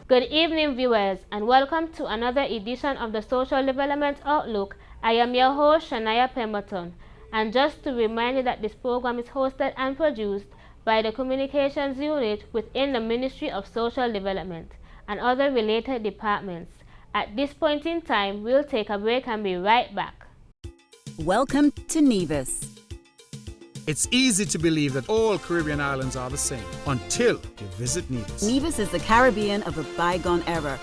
Good evening, viewers, and welcome to another edition of the Social Development Outlook. I am your host, Shania Pemberton, and just to remind you that this program is hosted and produced by the Communications Unit within the Ministry of Social Development and other related departments. At this point in time, we'll take a break and be right back. Welcome to Nevis. It's easy to believe that all Caribbean islands are the same until you visit Nevis. Nevis is the Caribbean of a bygone era.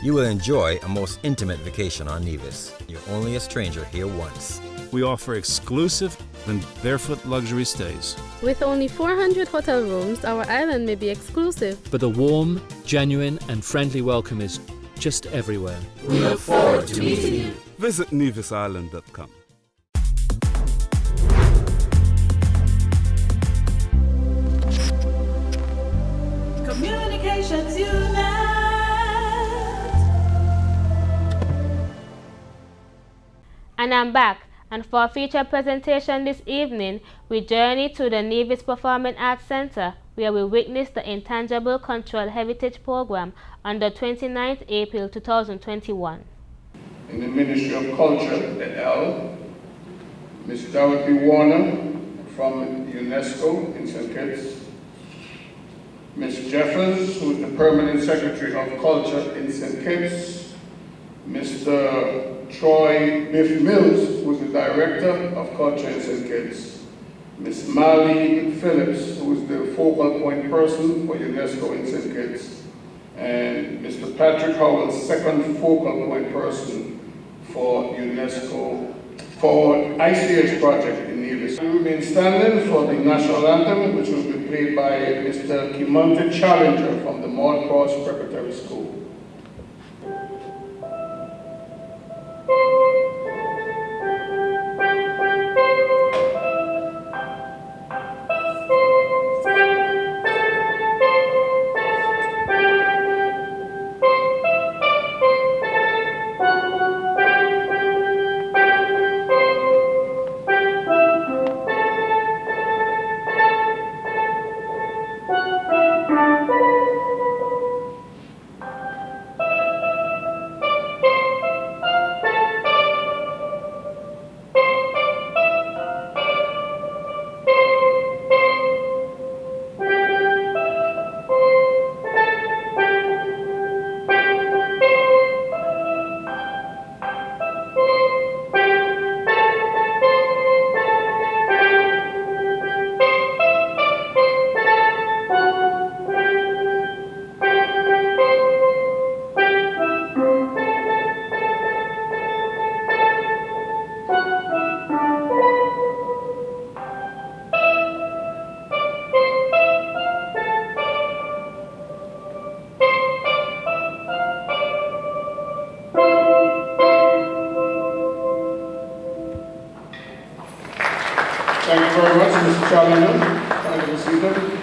You will enjoy a most intimate vacation on Nevis. You're only a stranger here once. We offer exclusive and barefoot luxury stays. With only 400 hotel rooms, our island may be exclusive. But a warm, genuine and friendly welcome is just everywhere. We look forward to meeting you. Visit nevisisland.com. Communications Unit. And I'm back, and for a feature presentation this evening, we journey to the Nevis Performing Arts Center, where we witness the Intangible Cultural Heritage Program on the 29th April 2021. In the Ministry of Culture, NL, Ms. Dorothy Warner from UNESCO in St. Kitts, Ms. Jeffers, who is the Permanent Secretary of Culture in St. Kitts, Mr. Troy Biff Mills, who is the Director of Culture in St. Kitts, Ms. Marlene Phillips, who is the focal point person for UNESCO in St. Kitts, and Mr. Patrick Howell, second focal point person for UNESCO for ICH project in Nevis. We remain standing for the national anthem, which will be played by Mr. Kimonte Challenger from the Maud Cross Preparatory School. Thank you very much, Mr. Challenger. Thank you, Seated.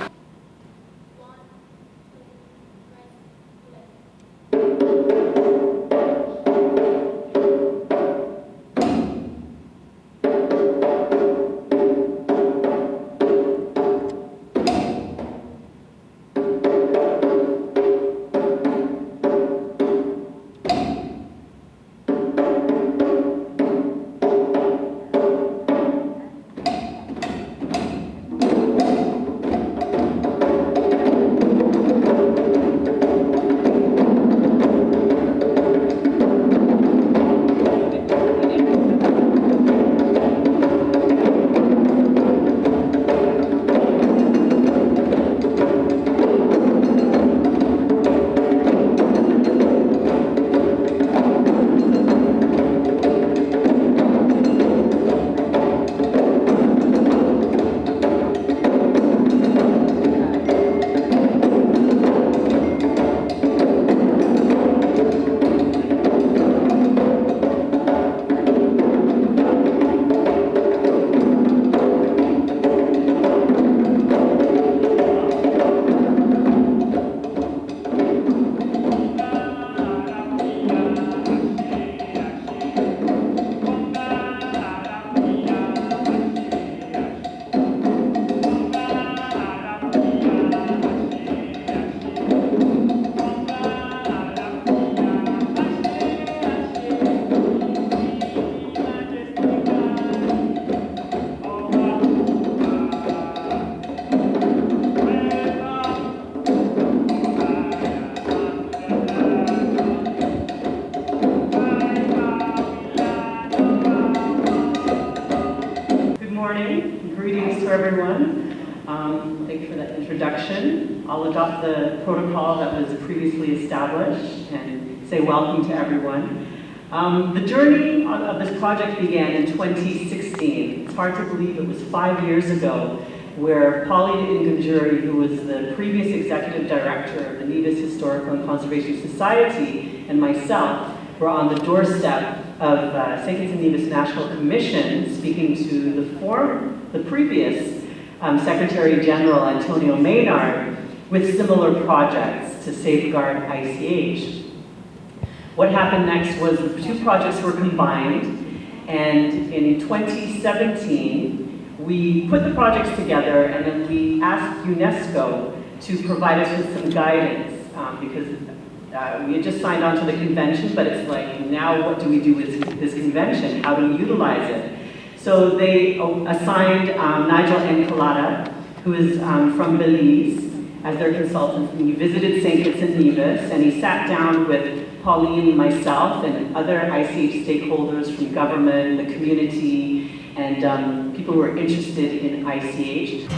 everyone. Thank you for that introduction. I'll adopt the protocol that was previously established and say welcome to everyone. The journey of this project began in 2016. It's hard to believe it was 5 years ago where Pauline Inganjuri, who was the previous executive director of the Nevis Historical and Conservation Society, and myself were on the doorstep of St. Kitts and Nevis National Commission speaking to the previous Secretary General Antonio Maynard with similar projects to safeguard ICH. What happened next was the two projects were combined, and in 2017, we put the projects together and then we asked UNESCO to provide us with some guidance because we had just signed on to the convention, but it's like, now what do we do with this convention? How do we utilize it? So they assigned Nigel Encolada, who is from Belize, as their consultant. And he visited St. Kitts and Nevis, and he sat down with Pauline, myself, and other ICH stakeholders from government, the community, and people who were interested in ICH.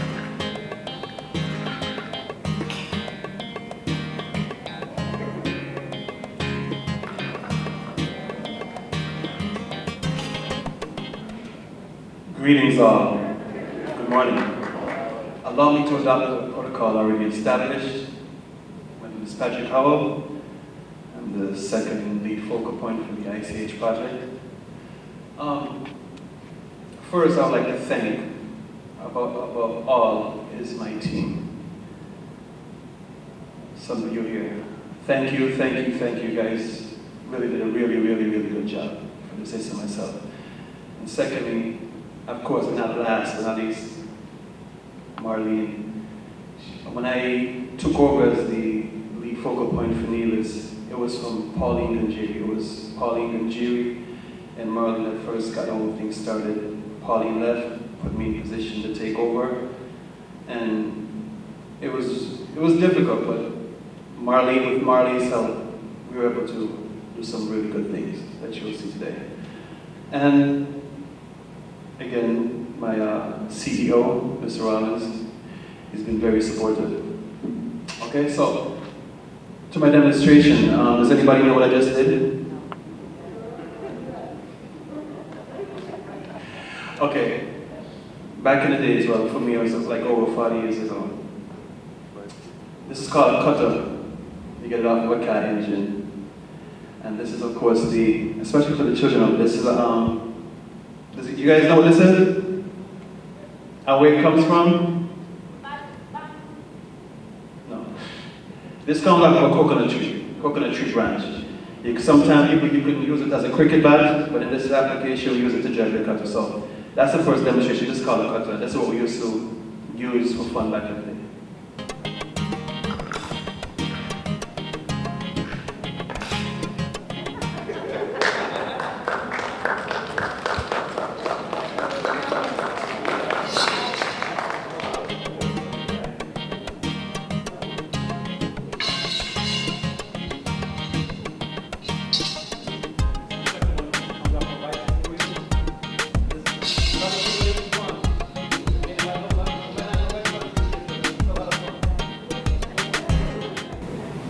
Greetings all. Good morning. Allow me to adopt the protocol already established. My name is Patrick Howell. I'm the second lead focal point for the ICH project. First, I would like to thank, above all, is my team. Some of you here. Thank you guys. Really did a really good job, if I say so myself. And secondly, of course, not last but not least, Marlene. When I took over as the lead focal point for Nevis, it was from Pauline Inganjuri. It was Pauline Inganjuri and Marlene that first got the whole thing started. Pauline left, put me in position to take over, and it was difficult, but with Marlene's help, we were able to do some really good things that you'll see today. And again, my CEO, Mr. Rollins, he's been very supportive. Okay, so to my demonstration, does anybody know what I just did? Okay, back in the days, well, for me it was like over 40 years ago. This is called a cutter. You get it off of a car engine. And this is, of course, especially for the children, this is you guys know what this is? And where it comes from? No. This comes out of a coconut tree branch. Sometimes you can use it as a cricket bat, but in this application, we use it to drive the cutter. So that's the first demonstration, just called a cutter. That's what we used to use for fun back in the day.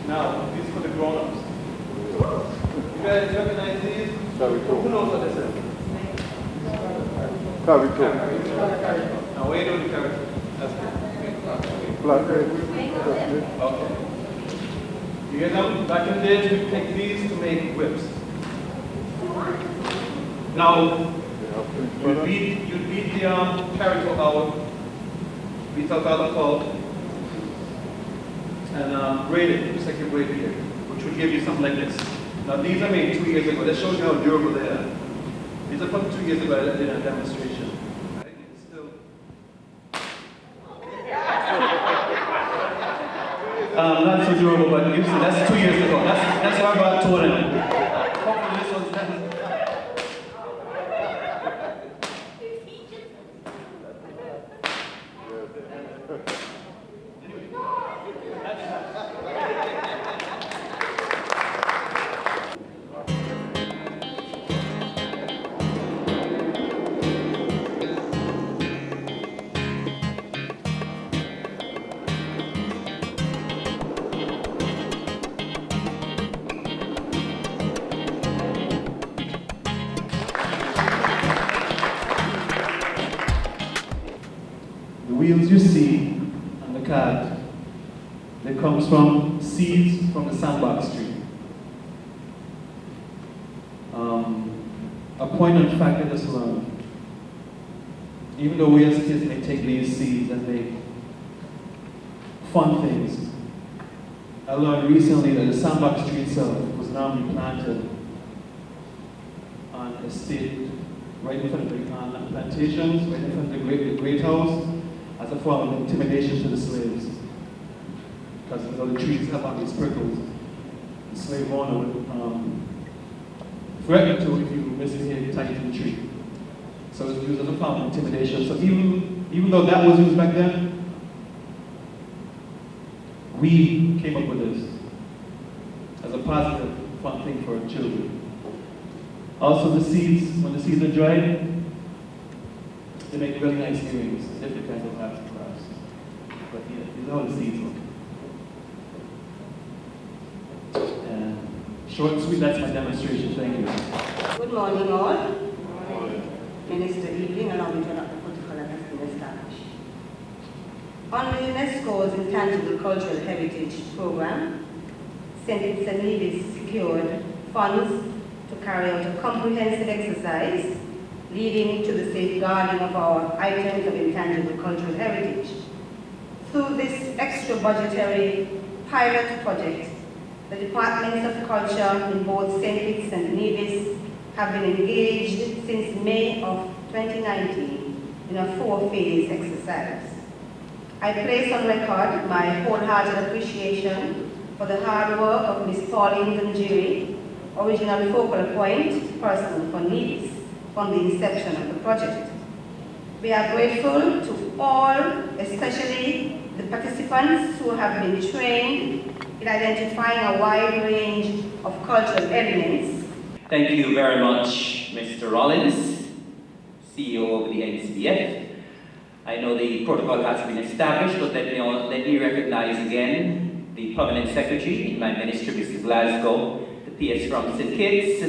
Now, these for the grown-ups. You guys recognize these? Who knows what this is? Now, where do the character? That's good. Okay. You guys know, back in the days, we take these to make whips. Now, you beat the character out, beat out all the pulp, and braid it, just like you braid here, which will give you something like this. Now these are made 2 years ago. That shows you how durable they are. These are from 2 years ago. I did a demonstration. Right? It's still. Not so durable, but you see, that's 2 years ago. That's how about toning. Hopefully this one's better. The wheels you see on the cart, they comes from seeds from the sandbox tree. A poignant fact I just learned. Even though we as kids may take these seeds and make fun things, I learned recently that the sandbox tree itself was now replanted on a estate right in front of the plantations, right in front of the great house, as a form of intimidation to the slaves. Because the trees have all these prickles. The slave owner would threaten to if you misbehave tight in the tree. So it's used as a form of intimidation. So even though that was used back then, we came up with this as a positive, fun thing for children. Also the seeds, when the seeds are dried, they make really nice earrings, different kinds of arts and crafts. But yeah, these are all the seeds. And short and sweet, that's my demonstration. Thank you. Good morning all. Good morning. Minister Evening, allow me to adopt the protocol that has been established. On the UNESCO's Intangible Cultural Heritage Program, St. Kitts and Nevis secured funds to carry out a comprehensive exercise leading to the safeguarding of our items of intangible cultural heritage. Through this extra budgetary pilot project, the Departments of Culture in both St. Kitts and Nevis have been engaged since May of 2019 in a 4-phase exercise. I place on record my wholehearted appreciation for the hard work of Ms. Pauline Dunjiri, original focal point person for Nevis from the inception of the project. We are grateful to all, especially the participants who have been trained in identifying a wide range of cultural elements. Thank you very much, Mr. Rollins, CEO of the NCBF. I know the protocol has been established, but let me recognize again the Permanent Secretary in my ministry, Mr. Glasgow, the PS from St. Kitts,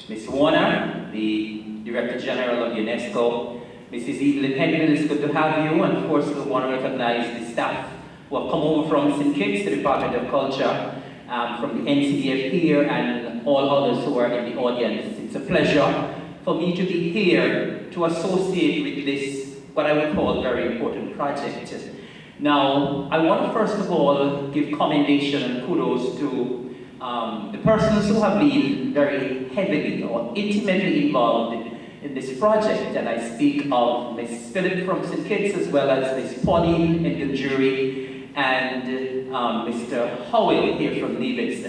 Ms. Warner, the Director General of UNESCO, Mrs. Evelyn Henry, it's good to have you, and of course we want to recognize the staff who have come over from St. Kitts, the Department of Culture, from the NCDF here, and all others who are in the audience. It's a pleasure for me to be here to associate with this, what I would call, very important project. Now, I want to first of all give commendation and kudos to the persons who have been very heavily or intimately involved in this project, and I speak of Ms. Phillip from St. Kitts as well as Ms. Pauline in the jury and Mr. Howell here from Nevis.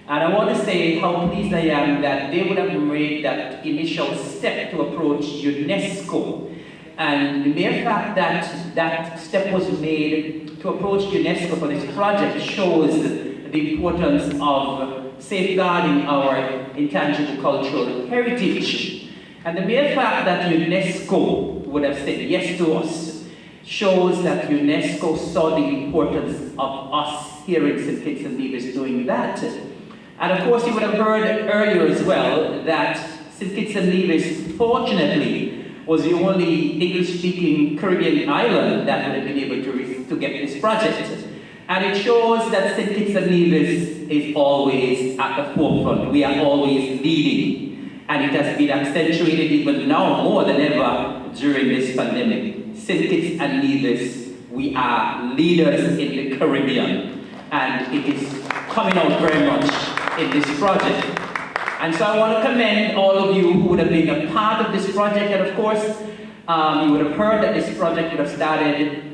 And I want to say how pleased I am that they would have made that initial step to approach UNESCO. And the mere fact that that step was made to approach UNESCO for this project shows the importance of safeguarding our intangible cultural heritage. And the mere fact that UNESCO would have said yes to us shows that UNESCO saw the importance of us here in St. Kitts and Nevis doing that. And of course you would have heard earlier as well that St. Kitts and Nevis, fortunately, was the only English-speaking Caribbean island that would have been able to get this project. And it shows that St. Kitts and Nevis is always at the forefront. We are always leading. And it has been accentuated even now more than ever during this pandemic. St. Kitts and Nevis, we are leaders in the Caribbean. And it is coming out very much in this project. And so I want to commend all of you who would have been a part of this project. And of course, you would have heard that this project would have started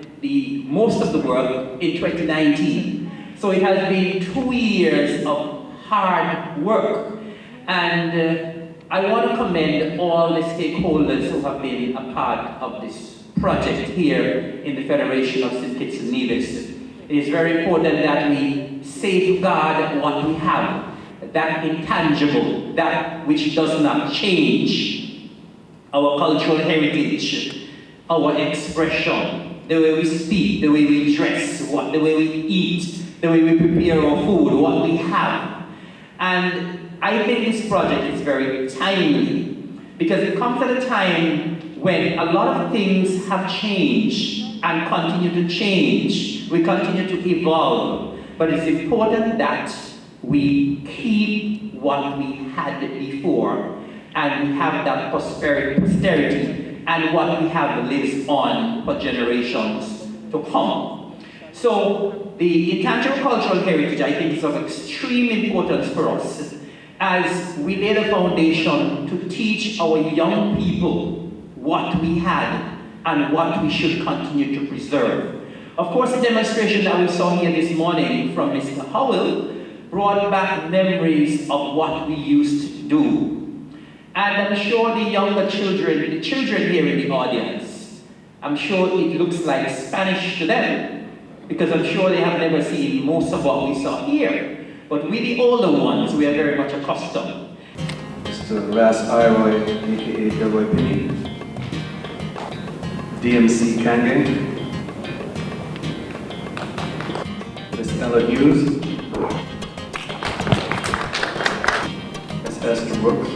most of the work in 2019. So it has been 2 years of hard work. And I want to commend all the stakeholders who have been a part of this project here in the Federation of St. Kitts and Nevis. It is very important that we safeguard what we have, that intangible, that which does not change, our cultural heritage, our expression, the way we speak, the way we dress, the way we eat, the way we prepare our food, what we have. And I think this project is very timely because it comes at a time when a lot of things have changed and continue to change. We continue to evolve, but it's important that we keep what we had before, and we have that posterity, and what we have lives on for generations to come. So the intangible cultural heritage, I think, is of extreme importance for us as we lay the foundation to teach our young people what we had and what we should continue to preserve. Of course, the demonstration that we saw here this morning from Mr. Howell brought back memories of what we used to do. And I'm sure the younger children, the children here in the audience, I'm sure it looks like Spanish to them, because I'm sure they have never seen most of what we saw here. But we, the older ones, we are very much accustomed. Mr. Ras Iroy, aka Delroy Penny, DMC Kangang, Ms. Ella Hughes, Ms. Esther Brooks,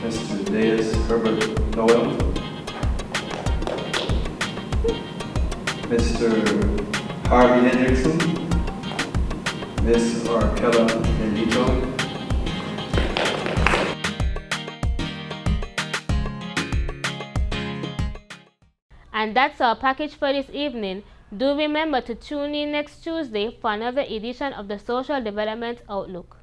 Mr. Deus Herbert Noel, Mr. Harvey Hendrickson, Ms. Arkella Benito, And that's our package for this evening. Do remember to tune in next Tuesday for another edition of the Social Development Outlook.